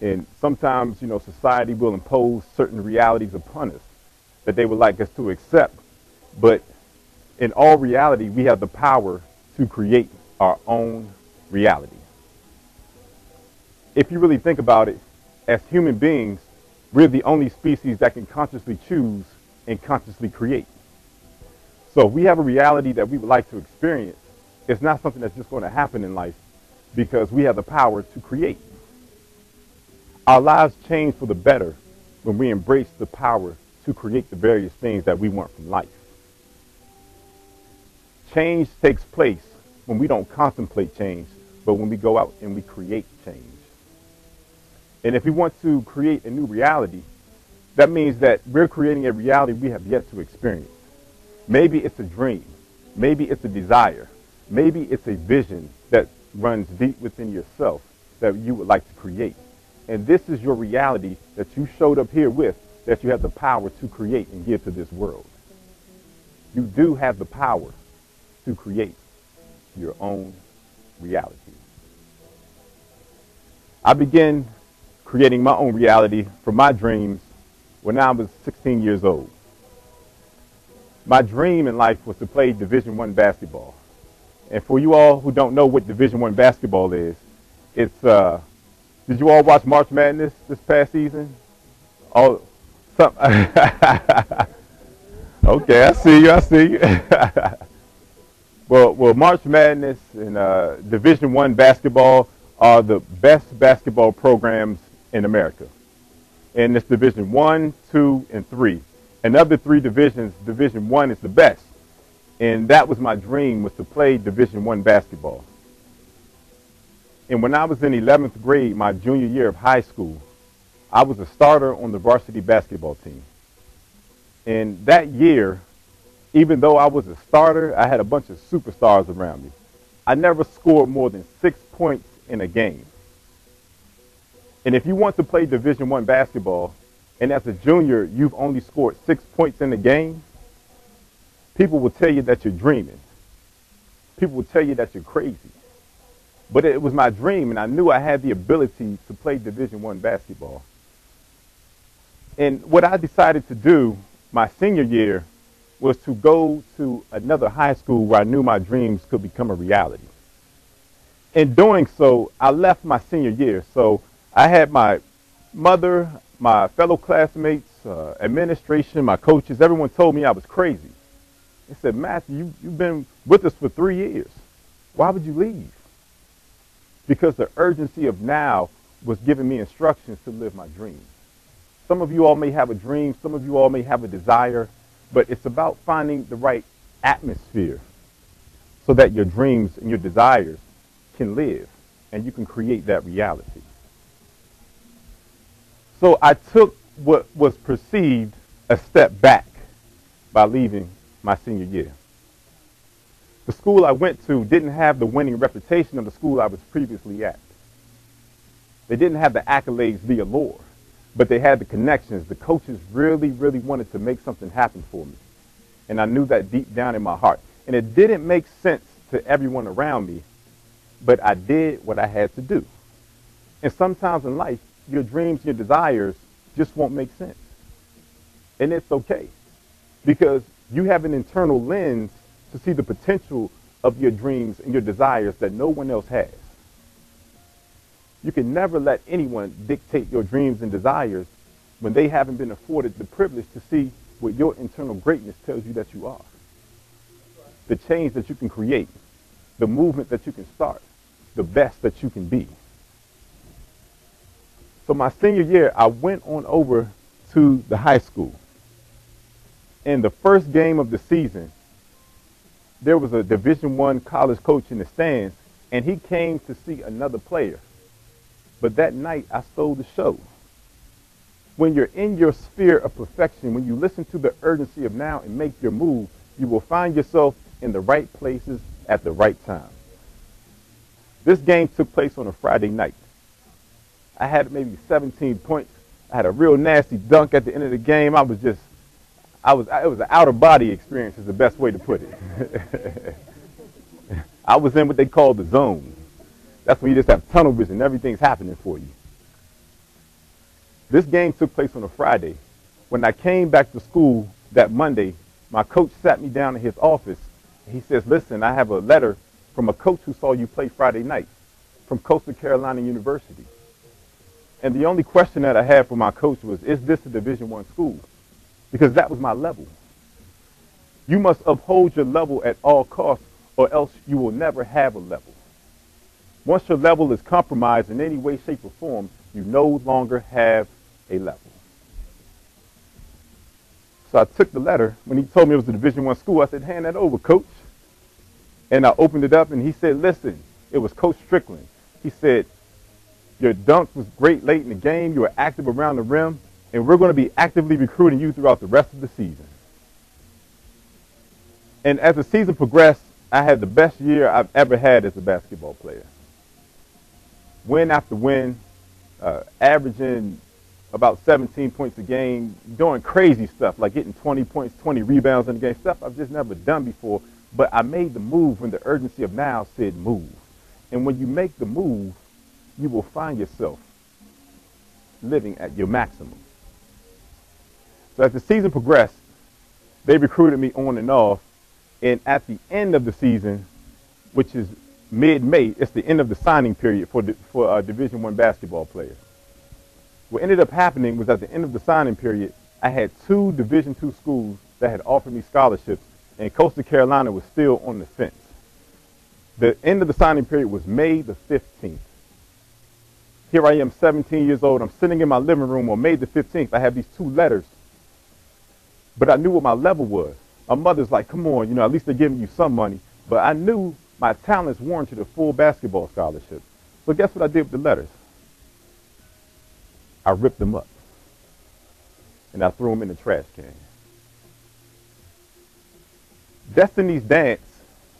And sometimes, society will impose certain realities upon us that they would like us to accept. But in all reality, we have the power to create our own reality. If you really think about it, as human beings, we're the only species that can consciously choose and consciously create. So if we have a reality that we would like to experience, it's not something that's just going to happen in life because we have the power to create. Our lives change for the better when we embrace the power to create the various things that we want from life. Change takes place when we don't contemplate change, but when we go out and we create change. And if we want to create a new reality, that means that we're creating a reality we have yet to experience. Maybe it's a dream. Maybe it's a desire. Maybe it's a vision that runs deep within yourself that you would like to create. And this is your reality that you showed up here with, that you have the power to create and give to this world. You do have the power to create your own reality. I began creating my own reality from my dreams when I was 16 years old. My dream in life was to play Division I basketball. And for you all who don't know what Division I basketball is, it's, did you all watch March Madness this past season? Oh, some, okay, I see you. Well, March Madness and Division I basketball are the best basketball programs in America. And it's Division I, II, and III. And of the three divisions, Division I is the best. And that was my dream, was to play Division I basketball. And when I was in 11th grade, my junior year of high school, I was a starter on the varsity basketball team. And that year, even though I was a starter, I had a bunch of superstars around me. I never scored more than 6 points in a game. And if you want to play Division I basketball, and as a junior, you've only scored 6 points in a game, people will tell you that you're dreaming. People will tell you that you're crazy. But it was my dream, and I knew I had the ability to play Division I basketball. And what I decided to do my senior year was to go to another high school where I knew my dreams could become a reality. In doing so, I left my senior year. So I had my mother, my fellow classmates, administration, my coaches, everyone told me I was crazy. They said, Matthew, you've been with us for 3 years. Why would you leave? Because the urgency of now was giving me instructions to live my dreams. Some of you all may have a dream. Some of you all may have a desire. But it's about finding the right atmosphere so that your dreams and your desires can live and you can create that reality. So I took what was perceived a step back by leaving my senior year. The school I went to didn't have the winning reputation of the school I was previously at. They didn't have the accolades, the allure, but they had the connections. The coaches really, really wanted to make something happen for me. And I knew that deep down in my heart. And it didn't make sense to everyone around me, but I did what I had to do. And sometimes in life, your dreams, your desires just won't make sense. And it's okay, because you have an internal lens to see the potential of your dreams and your desires that no one else has. You can never let anyone dictate your dreams and desires when they haven't been afforded the privilege to see what your internal greatness tells you that you are. The change that you can create, the movement that you can start, the best that you can be. So my senior year, I went on over to the high school. In the first game of the season, there was a Division I college coach in the stands, and he came to see another player. But that night, I stole the show. When you're in your sphere of perfection, when you listen to the urgency of now and make your move, you will find yourself in the right places at the right time. This game took place on a Friday night. I had maybe 17 points. I had a real nasty dunk at the end of the game. It was an out-of-body experience is the best way to put it. I was in what they call the zone. That's when you just have tunnel vision. Everything's happening for you. This game took place on a Friday. When I came back to school that Monday, my coach sat me down in his office. He says, listen, I have a letter from a coach who saw you play Friday night from Coastal Carolina University. And the only question that I had for my coach was, is this a Division I school? Because that was my level. You must uphold your level at all costs, or else you will never have a level. Once your level is compromised in any way, shape, or form, you no longer have a level. So I took the letter. When he told me it was a Division I school, I said, hand that over, coach. And I opened it up, and he said, listen, it was Coach Strickland. He said, your dunk was great late in the game. You were active around the rim, and we're going to be actively recruiting you throughout the rest of the season. And as the season progressed, I had the best year I've ever had as a basketball player. Win after win, averaging about 17 points a game, doing crazy stuff like getting 20 points, 20 rebounds in the game, stuff I've just never done before. But I made the move when the urgency of now said move. And when you make the move, you will find yourself living at your maximum. So as the season progressed, they recruited me on and off. And at the end of the season, which is mid-May, it's the end of the signing period for Division I basketball players. What ended up happening was at the end of the signing period, I had 2 Division II schools that had offered me scholarships, and Coastal Carolina was still on the fence. The end of the signing period was May the 15th. Here I am, 17 years old. I'm sitting in my living room on May the 15th. I have these 2 letters, but I knew what my level was. My mother's like, come on, at least they're giving you some money. But I knew my talents warranted a full basketball scholarship. So guess what I did with the letters? I ripped them up, and I threw them in the trash can. Destiny's Dance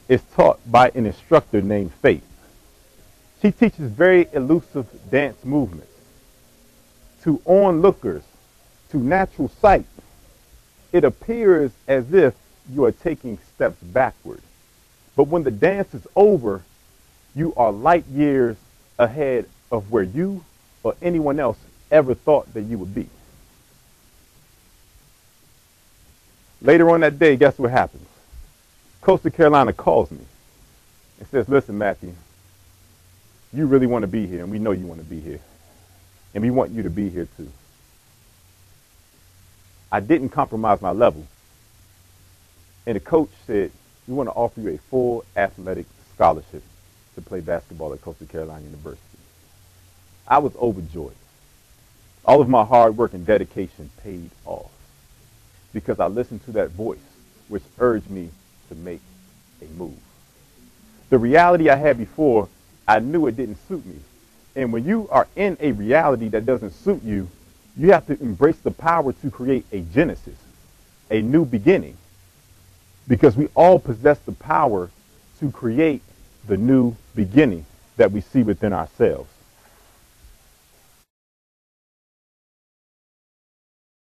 is taught by an instructor named Faith. She teaches very elusive dance movements. To onlookers, to natural sight, it appears as if you are taking steps backward. But when the dance is over, you are light years ahead of where you or anyone else ever thought that you would be. Later on that day, guess what happens? Coastal Carolina calls me and says, listen, Matthew, you really want to be here, and we know you want to be here, and we want you to be here too. I didn't compromise my level, and the coach said, we want to offer you a full athletic scholarship to play basketball at Coastal Carolina University. I was overjoyed. All of my hard work and dedication paid off because I listened to that voice which urged me to make a move. The reality I had before, I knew it didn't suit me. And when you are in a reality that doesn't suit you, you have to embrace the power to create a genesis, a new beginning, because we all possess the power to create the new beginning that we see within ourselves.